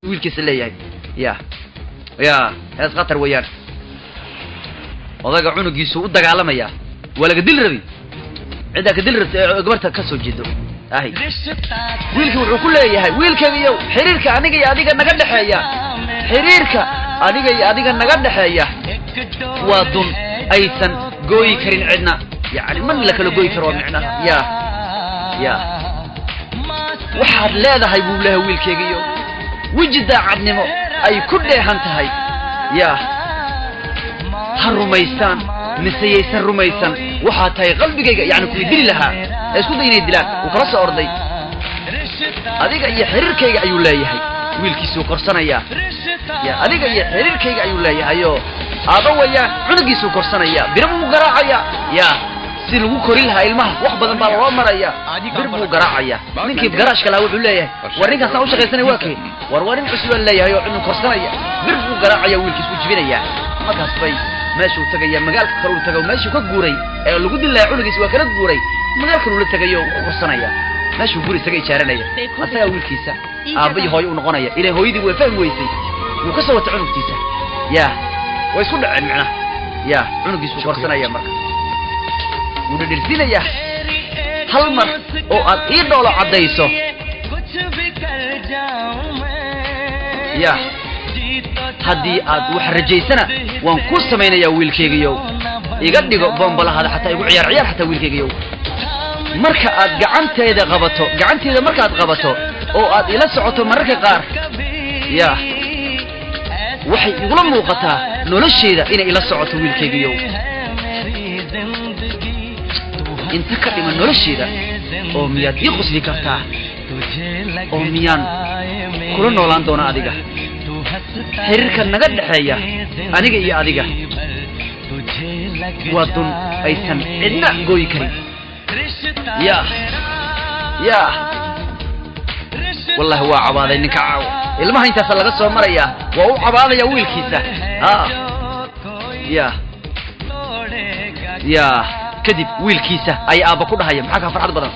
wiilkiisa leeyahay ya hees khatar weeyaan odaga cunugiisu u dagaalamaya walaga dil rabi cida ka dil rabtay gabarta ka soo jeedo wiilkii wuxuu ku leeyahay wiilkaygiiyo xiriirka aniga iyo adiga naga dhaxeeya xiriirka aniga iyo adiga naga dhaxeeya waa dun aysan gooyi karin cidna yani man la kala gooyi karo macnaha ya waxaad leedahay buu leeyahay wiilkaygiiyo wajida cadnimo ay ku dheehan tahay harumaysan misayaysan rumaysan waxa tahay qalbigayga yani ku dili lahaa isku day inay dilaan oo kala soo orday adiga iyo xiriirkayga ayuu leeyahay wiilkiisu korsanaya adiga iyo xiriirkayga ayuu leeyahay aado wayaan cunugiisu korsanaya birbu garaacaya si lagu korin lahaa ilmaha wax badan baa loo maraya birbu garaacaya ninkii garaashka la wuxuu leeyahay war ninkaas u shaqaysanay waa kee warin cusub leeyahay oo cunug korsanaya birbu garaacaya wiilkiisu jibinaya markaas bay meeshu tagaya magaalka kale uu tagay meeshu ka guuray ee lagu dilay cunugiisa waa kala guuray magaalka uu la tagayo korsanaya meeshu guri isaga ijaaranaya asaga wiilkiisa aabay hooyo u noqonaya ilaa hooyadii way fahmi weysay uu ka soo wata cunugtiisa way isku dhaceen macna cunugiisu korsanaya marka wuu dhirsinaya hal mar oo aad ii doolo cadayso haddii aad wax rajaysana waan ku sameeynaya wiilkaygiiyo iga dhigo bombalaha xataa igu ciyaar xataa wiilkaygiiyo marka aad gacanteeda markaad qabato oo aad ila socoto mararka qaar waxay igula muuqataa nolosheeda inay ila socoto wiilkaygiiyo inta ka dhiman nolosheeda oo miyaad ii qosli kartaa oo miyaan kula noolaan doona adiga xiriirka naga dhaxeeya aniga iyo adiga waa dun aysan cidna gooyi karin wallahi waa cabaaday ninka caawa ilmaha intaas laga soo maraya waa u cabaadaya wiilkiisa kadib wiilkiisa ay aaba ku dhahaya maxaa ka farxad badan